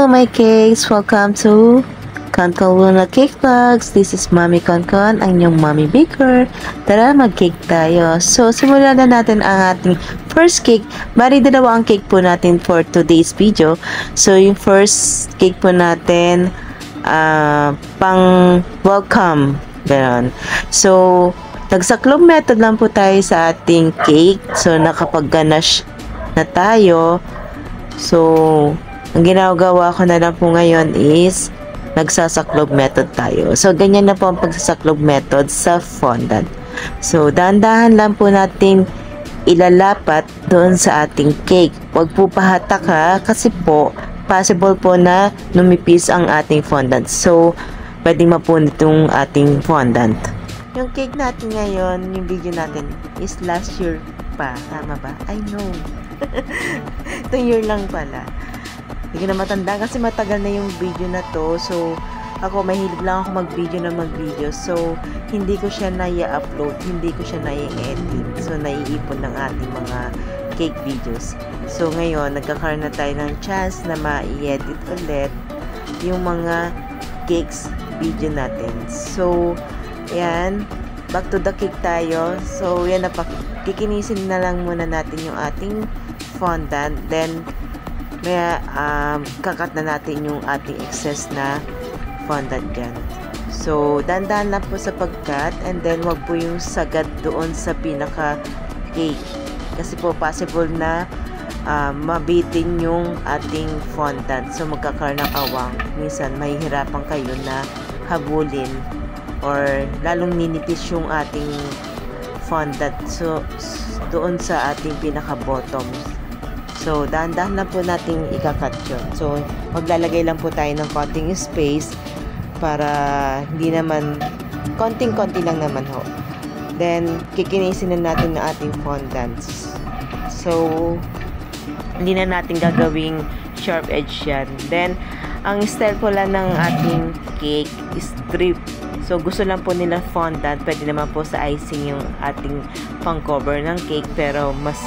my cakes! Welcome to Konkon Luna Cake Vlogs. This is Mommy Konkon, ang inyong Mommy Baker. Tara, mag-cake tayo. So, simulan na natin ang ating first cake. Bali, dalawa ang cake po natin for today's video. So, yung first cake po natin, pang welcome. Ganon. So, nagsaklog method lang po tayo sa ating cake. So, nakapag-ganache na tayo. So, ang ginagawa ko na lang po ngayon is nagsasaklob method tayo. So, ganyan na po ang pagsasaklob method sa fondant. So, dahan-dahan lang po natin ilalapat doon sa ating cake. Huwag po pahatak ha, kasi po, possible po na numipis ang ating fondant. So, pwedeng mapunit yung ating fondant. Yung cake natin ngayon, yung video natin, is last year pa. Tama ba? I know. Itong year lang pala. Hindi ko na matanda kasi matagal na yung video na to. So, ako mahilig lang ako mag-video na mag-video. So, hindi ko siya nai-upload. Hindi ko siya nai-edit. So, naiipon ng ating mga cake videos. So, ngayon, nagkakaroon na tayo ng chance na ma-edit ulit yung mga cakes video natin. So, ayan. Back to the cake tayo. So, yan na pa. Kikinisin na lang muna natin yung ating fondant. Then, kaya kakat na natin yung ating excess na fondant dyan. So, dandan lang po sa pagkat, and then wag po yung sagad doon sa pinaka cake. Kasi po possible na mabitin yung ating fondant. So, magkakaroon ng awang. Minsan, mahihirapan kayo na habulin or lalong ninipis yung ating fondant. So, doon sa ating pinaka bottom. So, dahan-dahan lang po natin ikakat yun. So, maglalagay lang po tayo ng konting space para hindi naman, konting-konti lang naman ho. Then, kikinisin na natin ang ating fondants. So, hindi na natin gagawing sharp edge yan. Then, ang style po lang ng ating cake is drip. So, gusto lang po nila fondant. Pwede naman po sa icing yung ating pang cover ng cake. Pero, mas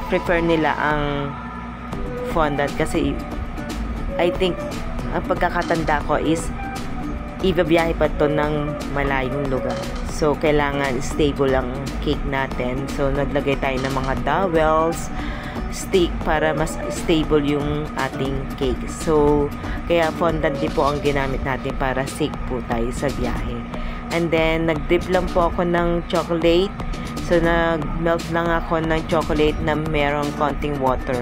prefer nila ang fondant kasi I think ang pagkakatanda ko is ibabiyahe pa to ng malayong lugar. So, kailangan stable ang cake natin. So, naglagay tayo ng mga dowels, stick para mas stable yung ating cake. So, kaya fondant din po ang ginamit natin para safe po tayo sa biyahe. And then, nag-dip lang po ako ng chocolate. So, nag-melt lang ako ng chocolate na merong konting water.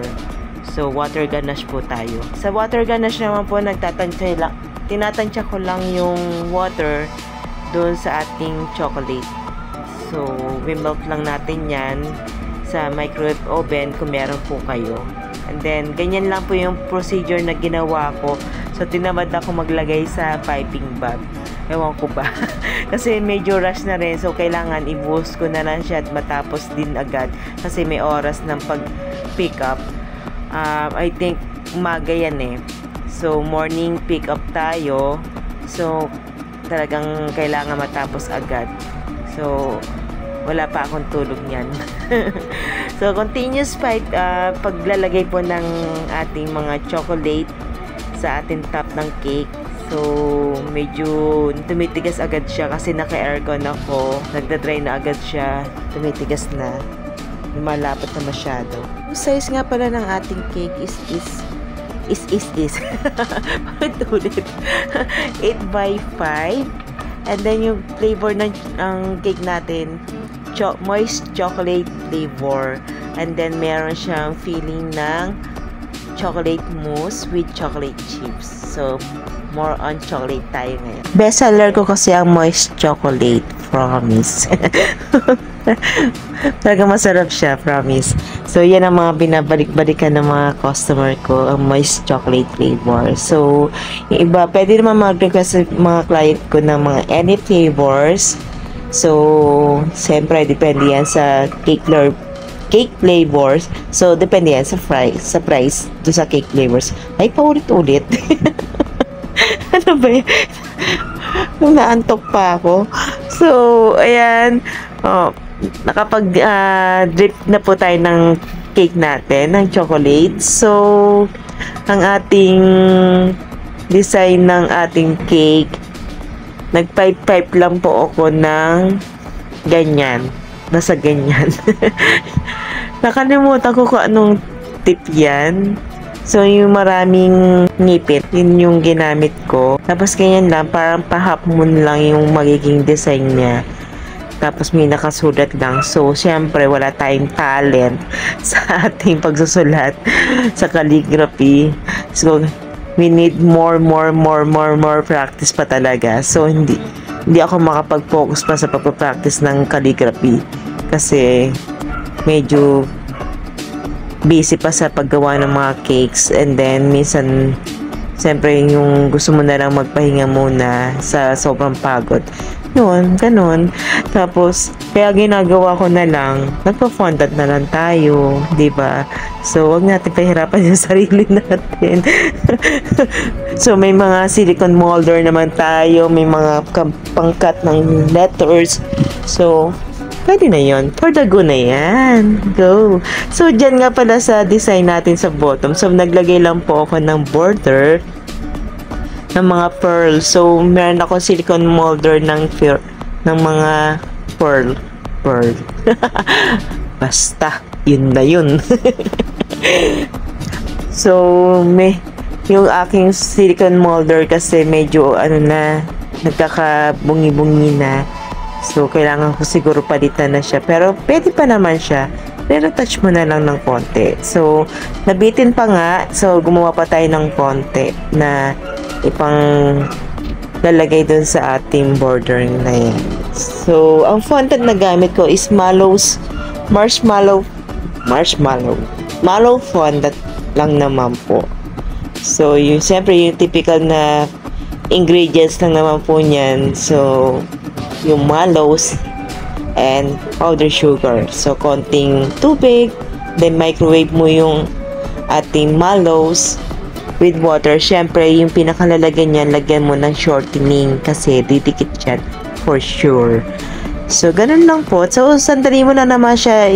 So, water ganache po tayo. Sa water ganache naman po, tinatansya ko lang yung water doon sa ating chocolate. So, we-melt lang natin yan sa microwave oven kung meron po kayo. And then, ganyan lang po yung procedure na ginawa ko. So, tinamad ako maglagay sa piping bag. Ewan ko ba. Kasi medyo rush na rin. So, kailangan i-buhos ko na lang siya at matapos din agad. Kasi may oras ng pag-pick up. I think, umaga yan eh. So, morning pick up tayo. So, talagang kailangan matapos agad. So, wala pa akong tulog niyan. So, continuous paglalagay po ng ating mga chocolate sa ating top ng cake. So, medyo tumitigas agad siya kasi naka-aircon ako. Nagda-dry na agad siya. Tumitigas na. Lumalapot na masyado. Yung size nga pala ng ating cake is ulit. 8 by 5. And then yung flavor ng cake natin, moist chocolate flavor. And then meron siyang feeling ng chocolate mousse with chocolate chips. So, more on chocolate tayo ngayon. Best seller ko kasi ang moist chocolate. Promise. Talaga masarap siya. Promise. So, yan ang mga binabalik-balikan ng mga customer ko. Ang moist chocolate flavor. So, yung iba, pwede naman mag-request sa mga client ko ng mga any flavors. So, siyempre, depende yan sa cake flavors. So, depende yan sa price do sa cake flavors. Ay, paulit-ulit. Ano ba yan? Naantok pa ako. So, ayan. Nakapag-drip na po tayo ng cake natin, ng chocolate. So, ang ating design ng ating cake. Nag-pipe lang po ako ng ganyan. Nasa ganyan. Nakalimutan ko kung anong tip yan. So, yung maraming ngipit, yun yung ginamit ko. Tapos, ganyan lang, parang pa-half moon lang yung magiging design niya. Tapos, may nakasulat lang. So, syempre, wala tayong talent sa ating pagsusulat sa calligraphy. So, we need more practice pa talaga. So, hindi ako makapag-focus pa sa pag-practice ng calligraphy. Kasi, medyo busy pa sa paggawa ng mga cakes, and then minsan siyempre yung gusto mo na lang magpahinga muna sa sobrang pagod, yun, ganun. Tapos kaya ginagawa ko na lang, nagpa-fondant na lang tayo, diba? So wag natin pahirapan yung sarili natin. So may mga silicone molder naman tayo, may mga pangkat ng letters, so pwede na yon. For the go na yan. Go. So, dyan nga pala sa design natin sa bottom. So, naglagay lang po ako ng border ng mga pearl. So, meron ako silicone molder ng mga pearl. Basta, yun na yun. So, yung aking silicone molder kasi medyo, nagkakabungi-bungi na. So, kailangan ko siguro palitan na siya. Pero, pwede pa naman siya. Pero, touch mo na lang ng konti. So, nabitin pa nga. So, gumawa pa tayo ng konti na ipang lalagay dun sa ating bordering na yan. So, ang fondant na gamit ko is marshmallow fondant lang naman po. So, siyempre, yung typical na ingredients lang naman po niyan. So, yung mallows and powdered sugar. So, konting tubig, then microwave mo yung ating mallows with water. Syempre, yung pinakalalagyan niyan, lagyan mo ng shortening kasi didikit yan for sure. So, ganun lang po. So, sandali mo na naman siya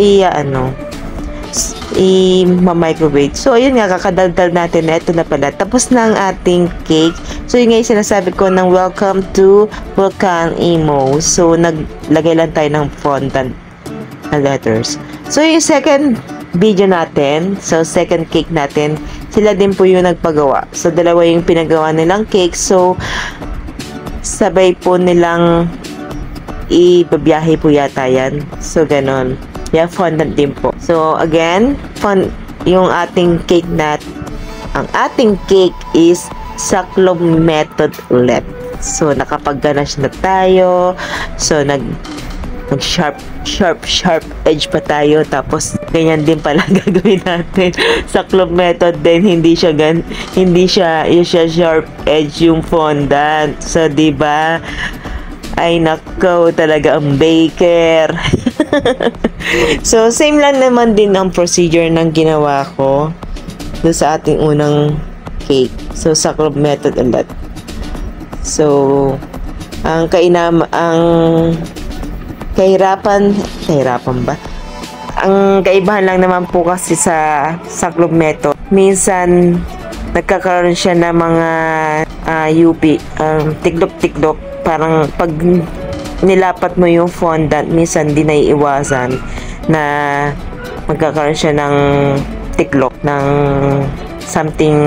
i-microwave. So, ayun nga, kakadaldal natin na ito na pala. Tapos na ang ating cake. So, yun nga yung sinasabi ko ng welcome to Volcan Emo. So, naglagay lang tayo ng fondant na letters. So, yung second video natin, so, second cake natin, sila din po yung nagpagawa. So, dalawa yung pinagawa nilang cake. So, sabay po nilang ibabiyahe po yata yan. So, ganon. Yeah, fondant din po. So, again, yung ating cake ang ating cake is Saclop method ulit. So, nakapag-ganache na tayo. So, nag-sharp edge pa tayo. Tapos, ganyan din pala gagawin natin. Saclop method din, hindi siya sharp edge yung fondant. So, diba? Ay, nako, talaga ang baker. So, same lang naman din ang procedure ng ginawa ko doon sa ating unang cake. So, Saclop method ulit. So, ang kahirapan ba? Ang kaibahan lang naman po kasi sa Saclop method, minsan nagkakaroon siya ng mga tiklop-tiklop. Parang pag nilapat mo yung fondant, minsan di naiiwasan na magkakaroon siya ng tiklop, ng something,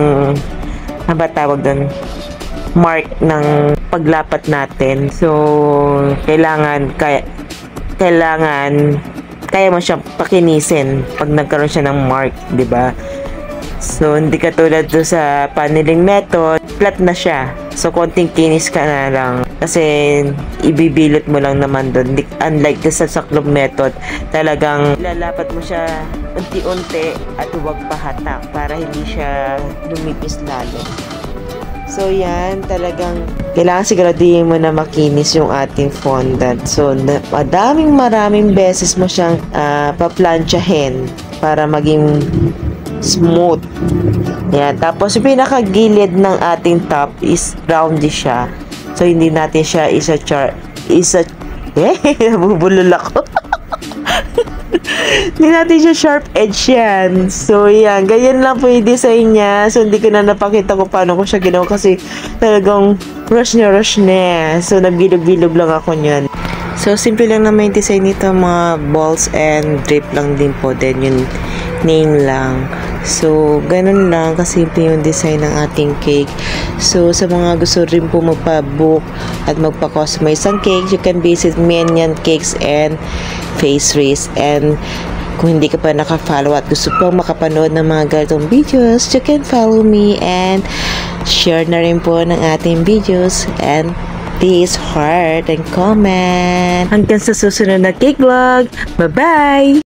ano ba tawag doon? Mark ng paglapat natin. So, kailangan kaya mo siyang pakinisin pag nagkaroon siya ng mark, di ba? So, hindi katulad do sa paneling method, flat na siya. So, konting kinis ka na lang. Kasi, ibibilot mo lang naman doon. Unlike sa Saclop method, talagang lalapat mo siya unti-unti at huwag pahatak para hindi siya lumipis lalo. So, yan, talagang kailangan siguraduhin mo na makinis yung ating fondant. So, maraming beses mo siyang paplansyahin para maging smooth. Yan. Tapos, yung pinakagilid ng ating top is roundy siya. So, hindi natin siya nabubulol ako. Hindi natin siya sharp edge yan. So, yan. Ganyan lang po yung design niya. So, hindi ko na napakita ko paano ko siya ginawa kasi talagang rush na. So, nagbilog-bilog lang ako niyan. So, simple lang naman yung design nito. Mga balls and drape lang din po. Then, yung name lang. So, ganun lang kasimple yung design ng ating cake. So, sa mga gusto rin po magpa-book at magpa-customize ng cake, you can visit Menyan Cakes and Face Race. And kung hindi ka pa naka-follow at gusto pong makapanood ng mga ganitong videos, you can follow me and share na rin po ng ating videos. And please heart and comment. Hanggang sa susunod na cake vlog. Bye-bye!